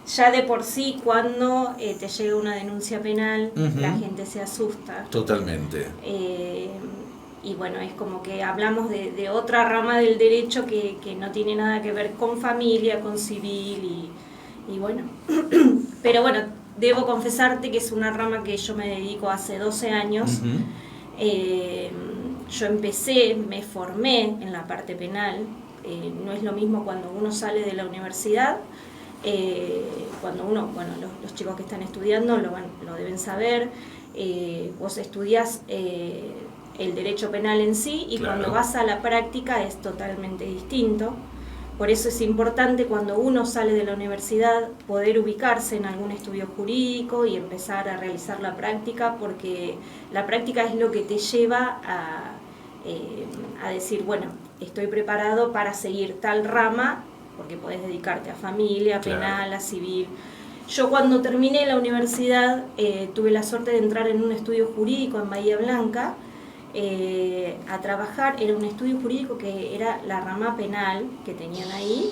ya de por sí cuando te llega una denuncia penal, Ujú. la gente se asusta. Totalmente. Y bueno, es como que hablamos de otra rama del derecho que no tiene nada que ver con familia, con civil y bueno. Pero bueno, debo confesarte que es una rama que yo me dedico hace 12 años. Ujú. Yo empecé, me formé en la parte penal. No es lo mismo cuando uno sale de la universidad. Cuando uno, bueno, los chicos que están estudiando lo deben saber. Vos estudiás el derecho penal en sí y Claro. cuando vas a la práctica es totalmente distinto. Por eso es importante cuando uno sale de la universidad poder ubicarse en algún estudio jurídico y empezar a realizar la práctica, porque la práctica es lo que te lleva a decir, bueno, estoy preparado para seguir tal rama, porque podés dedicarte a familia, Claro. penal, a civil. Yo cuando terminé la universidad tuve la suerte de entrar en un estudio jurídico en Bahía Blanca, a trabajar. Era un estudio jurídico que era la rama penal que tenían ahí,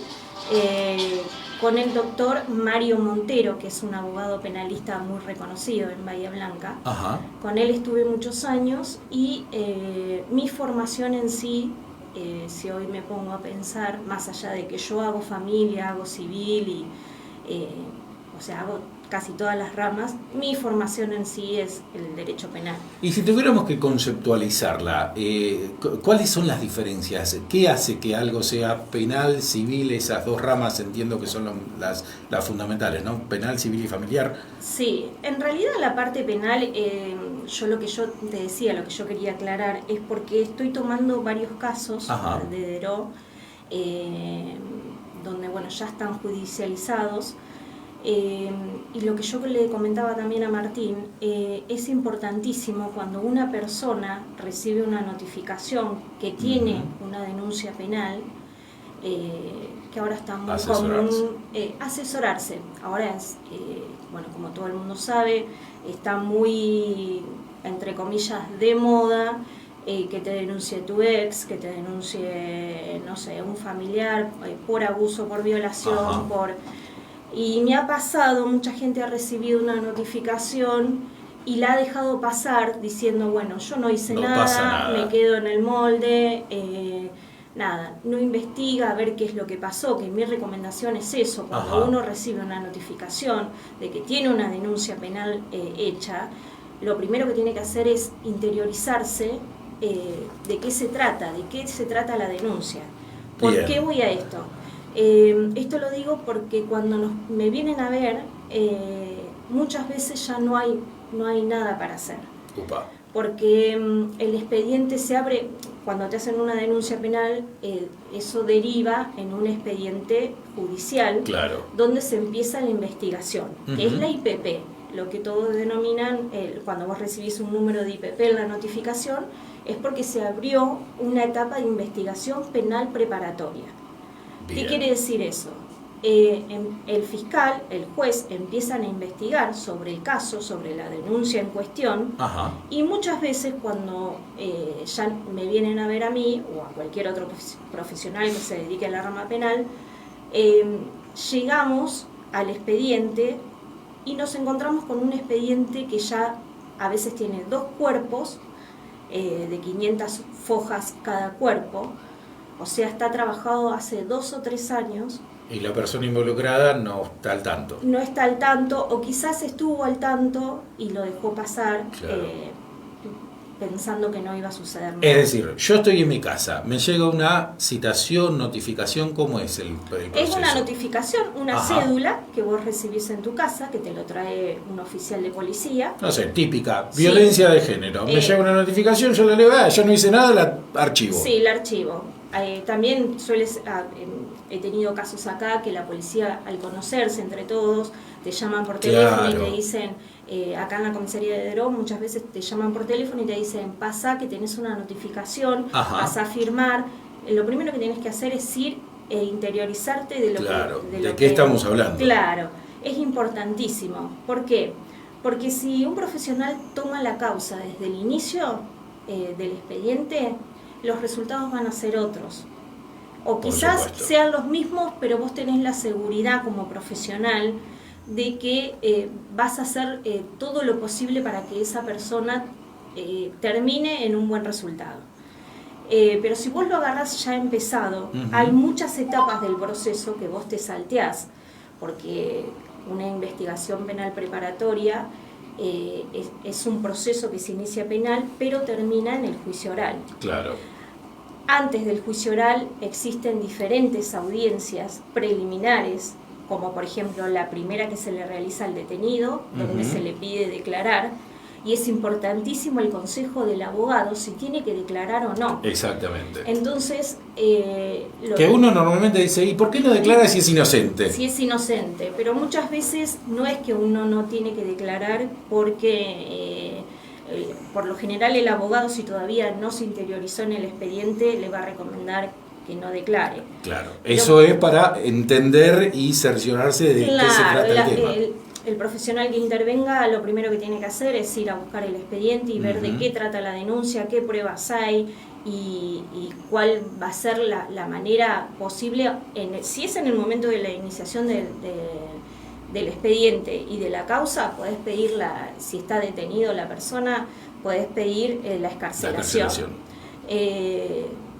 con el doctor Mario Montero, que es un abogado penalista muy reconocido en Bahía Blanca. Ajá. Con él estuve muchos años y mi formación en sí, si hoy me pongo a pensar, más allá de que yo hago familia, hago civil y o sea, hago casi todas las ramas, mi formación en sí es el derecho penal. Y si tuviéramos que conceptualizarla, ¿cuáles son las diferencias? ¿Qué hace que algo sea penal, civil? Esas dos ramas entiendo que son las fundamentales, ¿no? Penal, civil y familiar. Sí, en realidad la parte penal, lo que yo te decía, lo que yo quería aclarar, es porque estoy tomando varios casos Ajá. de DERO, donde bueno, ya están judicializados. Y lo que yo le comentaba también a Martín, es importantísimo cuando una persona recibe una notificación que tiene una denuncia penal, que ahora está muy común, asesorarse. Ahora es, bueno, como todo el mundo sabe, está muy, entre comillas, de moda, que te denuncie tu ex, que te denuncie, no sé, un familiar, por abuso, por violación, Ajá. Y me ha pasado, mucha gente ha recibido una notificación y la ha dejado pasar diciendo, bueno, yo no hice nada, me quedo en el molde, nada, no investiga a ver qué es lo que pasó, que mi recomendación es eso, cuando uno recibe una notificación de que tiene una denuncia penal hecha, lo primero que tiene que hacer es interiorizarse de qué se trata la denuncia. ¿Por qué voy a esto? Esto lo digo porque cuando me vienen a ver, muchas veces ya no hay nada para hacer. Upa. Porque el expediente se abre, cuando te hacen una denuncia penal, eso deriva en un expediente judicial, Claro. donde se empieza la investigación, que es la IPP, lo que todos denominan, cuando vos recibís un número de IPP en la notificación, es porque se abrió una etapa de investigación penal preparatoria. Bien. ¿Qué quiere decir eso? El fiscal, el juez empiezan a investigar sobre el caso, sobre la denuncia en cuestión. Ajá. Y muchas veces cuando ya me vienen a ver a mí o a cualquier otro profesional que se dedique a la rama penal, llegamos al expediente y nos encontramos con un expediente que ya a veces tiene 2 cuerpos de 500 fojas cada cuerpo. O sea, está trabajado hace 2 o 3 años. Y la persona involucrada no está al tanto. No está al tanto, o quizás estuvo al tanto y lo dejó pasar, Claro. pensando que no iba a suceder nada. Es decir, yo estoy en mi casa, me llega una citación, notificación, ¿cómo es el proceso? Es una notificación, una Ajá. cédula que vos recibís en tu casa, que te lo trae un oficial de policía. No sé, típica, Sí. violencia de género. Me llega una notificación, yo la leo, yo no hice nada, la archivo. Sí, el archivo. También he tenido casos acá que la policía, al conocerse entre todos, te llaman por teléfono y te dicen, acá en la comisaría de DERO muchas veces te llaman por teléfono y te dicen, pasa que tenés una notificación, vas a firmar. Lo primero que tienes que hacer es ir e interiorizarte de lo que... ¿De qué estamos hablando? Claro, es importantísimo. ¿Por qué? Porque si un profesional toma la causa desde el inicio del expediente, los resultados van a ser otros. O quizás sean los mismos, pero vos tenés la seguridad como profesional de que vas a hacer todo lo posible para que esa persona termine en un buen resultado. Pero si vos lo agarrás ya empezado, hay muchas etapas del proceso que vos te salteás, porque una investigación penal preparatoria es un proceso que se inicia penal, pero termina en el juicio oral. Claro. Antes del juicio oral existen diferentes audiencias preliminares, como por ejemplo la primera que se le realiza al detenido, donde se le pide declarar, y es importantísimo el consejo del abogado si tiene que declarar o no. Exactamente. Entonces, que uno normalmente dice, ¿y por qué no declara si es inocente? Si es inocente, pero muchas veces no es que uno no tiene que declarar porque por lo general el abogado, si todavía no se interiorizó en el expediente, le va a recomendar que no declare. Claro, eso es para entender y cerciorarse de qué se trata el tema. El profesional que intervenga lo primero que tiene que hacer es ir a buscar el expediente y ver de qué trata la denuncia, qué pruebas hay y cuál va a ser la manera posible, si es en el momento de la iniciación del expediente y de la causa, podés pedir, si está detenido la persona, podés pedir la excarcelación.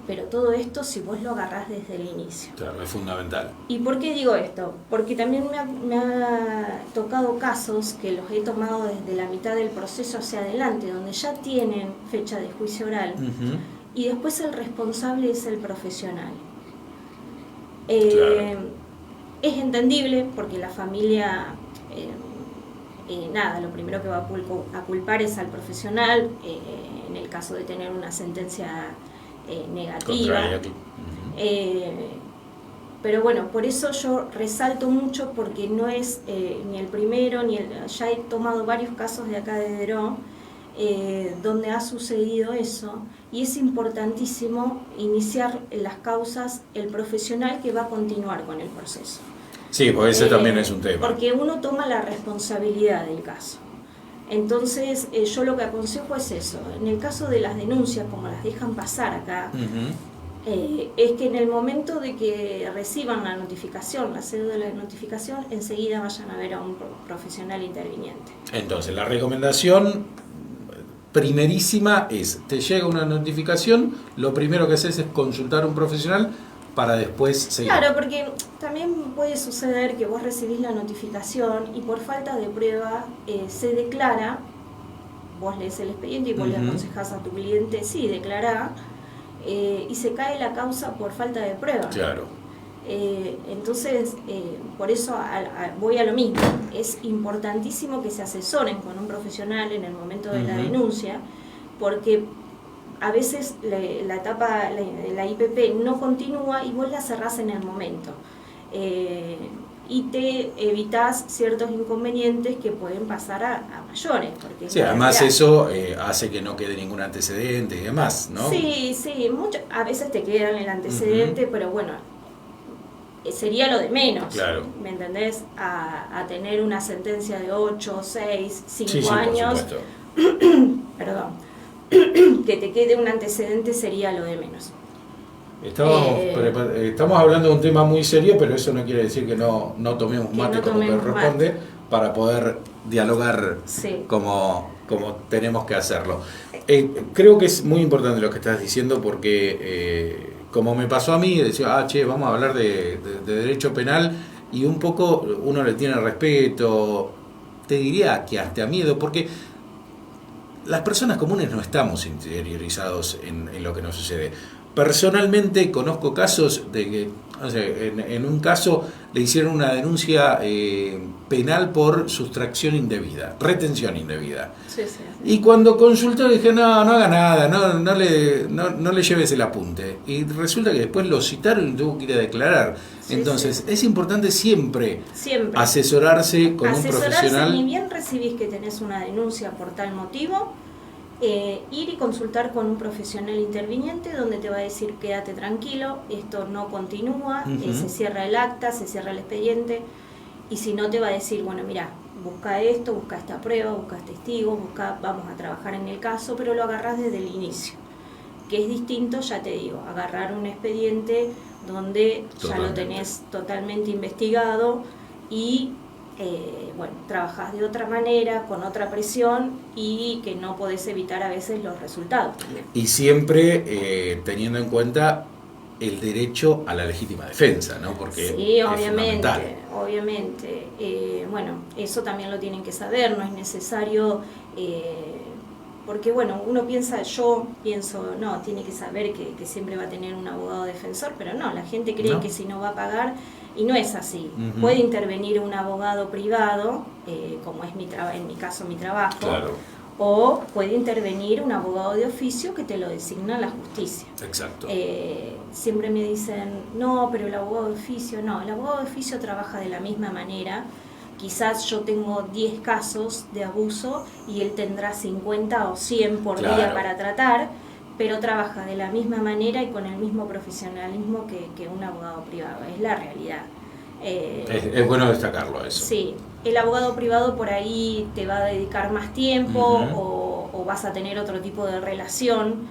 Pero todo esto si vos lo agarrás desde el inicio. Claro, es fundamental. ¿Y por qué digo esto? Porque también me ha tocado casos que los he tomado desde la mitad del proceso hacia adelante, donde ya tienen fecha de juicio oral, y después el responsable es el profesional. Claro. Es entendible porque la familia, lo primero que va a culpar es al profesional, en el caso de tener una sentencia negativa. Pero bueno, por eso yo resalto mucho, porque no es ni el primero ni ya he tomado varios casos de acá de Deró donde ha sucedido eso, y es importantísimo iniciar las causas el profesional que va a continuar con el proceso. Sí, pues ese también es un tema. Porque uno toma la responsabilidad del caso. Entonces, yo lo que aconsejo es eso. En el caso de las denuncias, como las dejan pasar acá, es que en el momento de que reciban la notificación, la cédula de notificación, enseguida vayan a ver a un profesional interviniente. Entonces, la recomendación primerísima es, te llega una notificación, lo primero que haces es consultar a un profesional para después seguir. Claro, porque también puede suceder que vos recibís la notificación y por falta de prueba se declara, vos lees el expediente y vos le aconsejás a tu cliente, sí, declará, y se cae la causa por falta de prueba. Claro. Entonces, por eso voy a lo mismo. Es importantísimo que se asesoren con un profesional en el momento de la denuncia, porque a veces la etapa de la IPP no continúa y vos la cerrás en el momento. Y te evitás ciertos inconvenientes que pueden pasar a mayores. Porque sí, además eso hace que no quede ningún antecedente y demás, ¿no? Sí, a veces te quedan el antecedente, pero bueno, sería lo de menos, claro. ¿Me entendés? A tener una sentencia de 8, 6, 5 años, por supuesto. Perdón, que te quede un antecedente sería lo de menos. Estamos hablando de un tema muy serio, pero eso no quiere decir que no tomemos mate como corresponde para poder dialogar como tenemos que hacerlo. Creo que es muy importante lo que estás diciendo, porque como me pasó a mí, decía, vamos a hablar de derecho penal, y un poco uno le tiene respeto, te diría que hasta miedo, porque las personas comunes no estamos interiorizados en lo que nos sucede. Personalmente conozco casos de que, no sé, en un caso le hicieron una denuncia penal por sustracción indebida, retención indebida. Sí. Y cuando consultó dije, no haga nada, no le lleves el apunte. Y resulta que después lo citaron y tuvo que ir a declarar. Entonces, es importante siempre asesorarse con un profesional. Ni bien recibís que tenés una denuncia por tal motivo, ir y consultar con un profesional interviniente, donde te va a decir, quédate tranquilo, esto no continúa, se cierra el acta, se cierra el expediente, y si no te va a decir, bueno, mira, busca esto, busca esta prueba, busca testigos, vamos a trabajar en el caso, pero lo agarrás desde el inicio, que es distinto, ya te digo, agarrar un expediente donde ya lo tenés totalmente investigado y trabajás de otra manera, con otra presión y que no podés evitar a veces los resultados. Y siempre teniendo en cuenta el derecho a la legítima defensa, ¿no? Porque sí, es obviamente, fundamental. obviamente. Eso también lo tienen que saber, no es necesario, porque uno pienso, no, tiene que saber que siempre va a tener un abogado defensor, pero no, la gente cree que si no va a pagar, y no es así. Uh-huh. Puede intervenir un abogado privado, como es en mi caso mi trabajo, claro. O puede intervenir un abogado de oficio que te lo designa la justicia. Exacto. Siempre me dicen, no, pero el abogado de oficio, no, el abogado de oficio trabaja de la misma manera. Quizás yo tengo 10 casos de abuso y él tendrá 50 o 100 por día para tratar, pero trabaja de la misma manera y con el mismo profesionalismo que un abogado privado, es la realidad. Es bueno destacarlo eso. Sí, el abogado privado por ahí te va a dedicar más tiempo uh-huh. o vas a tener otro tipo de relación,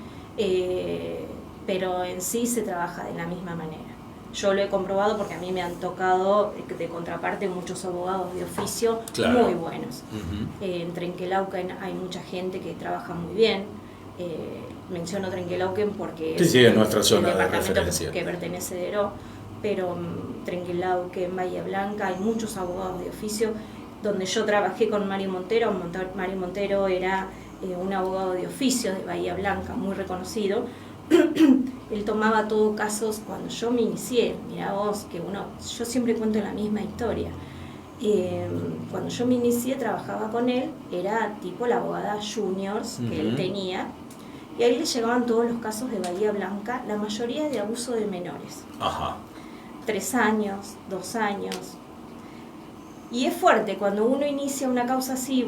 pero en sí se trabaja de la misma manera. Yo lo he comprobado porque a mí me han tocado de contraparte muchos abogados de oficio muy buenos. Uh-huh. En Trenquelauquen hay mucha gente que trabaja muy bien. Menciono Trenquelauquen porque es nuestra zona el de referencia que pertenece de Heró, pero Trenquelauquen, Bahía Blanca, hay muchos abogados de oficio. Donde yo trabajé con Mario Montero, Mario Montero era un abogado de oficio de Bahía Blanca, muy reconocido. Él tomaba todos casos cuando yo me inicié. Mirá vos, yo siempre cuento la misma historia. Cuando yo me inicié, trabajaba con él, era tipo la abogada juniors que él tenía, y ahí le llegaban todos los casos de Bahía Blanca, la mayoría de abuso de menores. Ajá. 3 años, 2 años. Y es fuerte cuando uno inicia una causa así,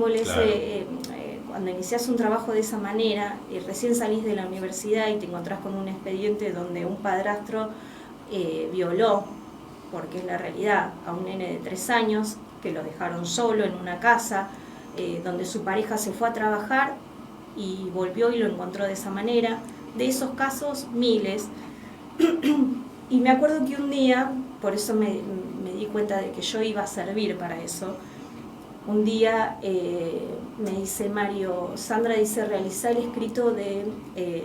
cuando inicias un trabajo de esa manera, y recién salís de la universidad y te encontrás con un expediente donde un padrastro violó, porque es la realidad, a un nene de 3 años, que lo dejaron solo en una casa, donde su pareja se fue a trabajar y volvió y lo encontró de esa manera. De esos casos, miles. Y me acuerdo que un día, por eso me di cuenta de que yo iba a servir para eso, un día me dice Mario, Sandra dice, realizar el escrito de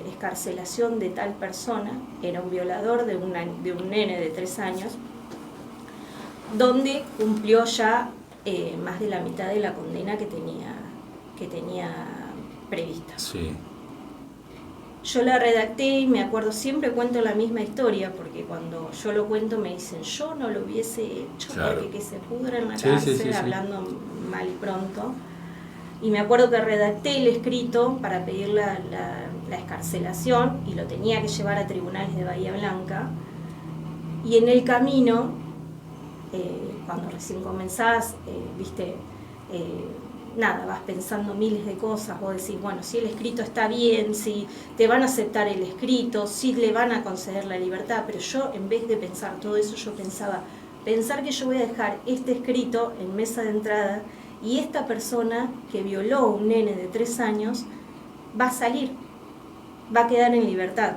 excarcelación de tal persona, era un violador de un nene de 3 años, donde cumplió ya más de la mitad de la condena que tenía prevista. Sí. Yo la redacté y me acuerdo, siempre cuento la misma historia, porque cuando yo lo cuento me dicen, yo no lo hubiese hecho, porque que se pudra en la cárcel, hablando mal y pronto. Y me acuerdo que redacté el escrito para pedir la excarcelación y lo tenía que llevar a tribunales de Bahía Blanca. Y en el camino, cuando recién comenzás, vas pensando miles de cosas, vos decís, bueno, si el escrito está bien, si te van a aceptar el escrito, si le van a conceder la libertad, pero yo en vez de pensar todo eso, yo pensar que yo voy a dejar este escrito en mesa de entrada y esta persona que violó a un nene de 3 años va a salir, va a quedar en libertad,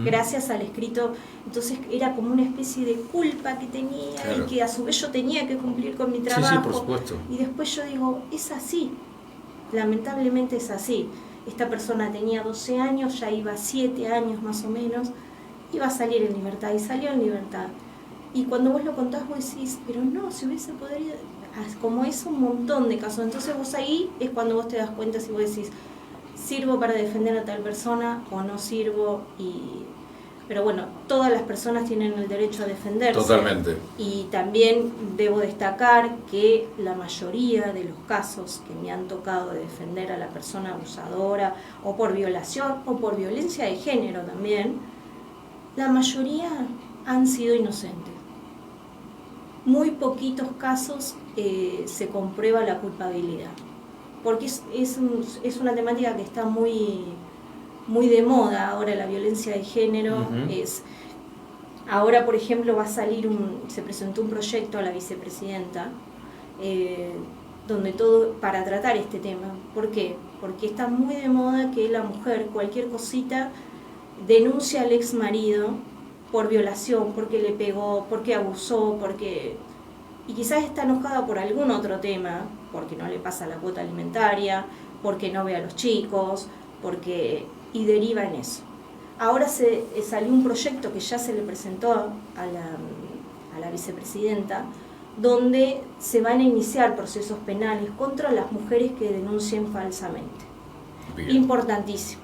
gracias al escrito. Entonces era como una especie de culpa que tenía y que a su vez yo tenía que cumplir con mi trabajo. Sí, por supuesto. Y después yo digo, es así, lamentablemente es así. Esta persona tenía 12 años, ya iba 7 años más o menos, iba a salir en libertad y salió en libertad. Y cuando vos lo contás vos decís, pero no, si hubiese podido, como es un montón de casos. Entonces vos ahí es cuando vos te das cuenta si vos decís, ¿sirvo para defender a tal persona o no sirvo? Pero bueno, todas las personas tienen el derecho a defenderse. Totalmente. Y también debo destacar que la mayoría de los casos que me han tocado de defender a la persona abusadora, o por violación, o por violencia de género también, la mayoría han sido inocentes. Muy poquitos casos se comprueba la culpabilidad. Porque es una temática que está muy de moda ahora, la violencia de género. Ahora, por ejemplo, se presentó un proyecto a la vicepresidenta donde para tratar este tema. ¿Por qué? Porque está muy de moda que la mujer, cualquier cosita, denuncia al ex marido por violación, porque le pegó, porque abusó, porque... y quizás está enojada por algún otro tema, porque no le pasa la cuota alimentaria, porque no ve a los chicos, y deriva en eso. Ahora salió un proyecto que ya se le presentó a la vicepresidenta, donde se van a iniciar procesos penales contra las mujeres que denuncien falsamente. Bien. Importantísimo.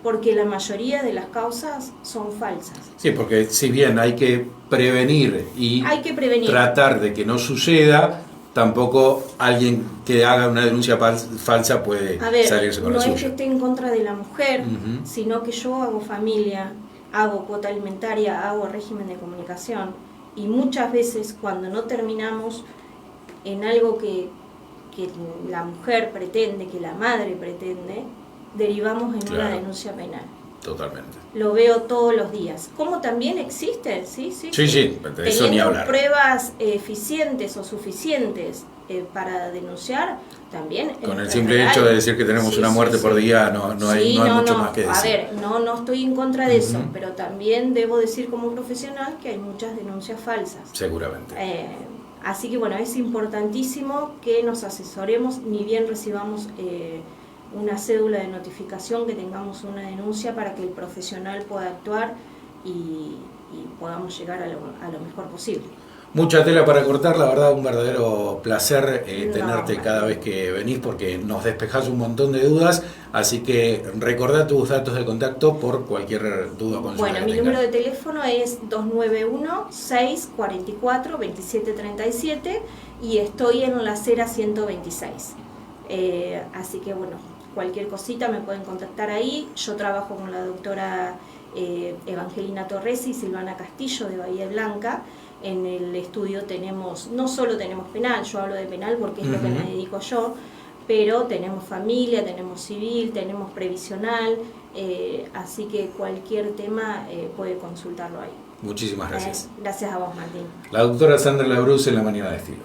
Porque la mayoría de las causas son falsas. Sí, porque si bien hay que prevenir y tratar de que no suceda, tampoco alguien que haga una denuncia falsa puede salirse con la suya. No es que esté en contra de la mujer, sino que yo hago familia, hago cuota alimentaria, hago régimen de comunicación, y muchas veces cuando no terminamos en algo que la mujer pretende, que la madre pretende, derivamos en una denuncia penal. Totalmente. Lo veo todos los días. Como también existe, sí, de eso ni hablar. Pruebas eficientes o suficientes para denunciar, también. Con el simple hecho de decir que tenemos una muerte por día, no hay mucho más que decir. A ver, no estoy en contra de eso, pero también debo decir como profesional que hay muchas denuncias falsas. Seguramente. Así que bueno, es importantísimo que nos asesoremos, ni bien recibamos una cédula de notificación, que tengamos una denuncia para que el profesional pueda actuar y podamos llegar a lo mejor posible. Mucha tela para cortar, la verdad, un verdadero placer tenerte cada vez que venís, porque nos despejás un montón de dudas, así que recordá tus datos de contacto por cualquier duda o consulta. Bueno, mi número de teléfono es 291-644-2737 y estoy en la acera 126. Así que bueno, cualquier cosita me pueden contactar ahí. Yo trabajo con la doctora Evangelina Torresi y Silvana Castillo de Bahía Blanca. En el estudio no solo tenemos penal, yo hablo de penal porque es lo que me dedico yo, pero tenemos familia, tenemos civil, tenemos previsional, así que cualquier tema puede consultarlo ahí. Muchísimas gracias. Gracias a vos, Martín. La doctora Sandra Labruz en La Mañana de Estilo.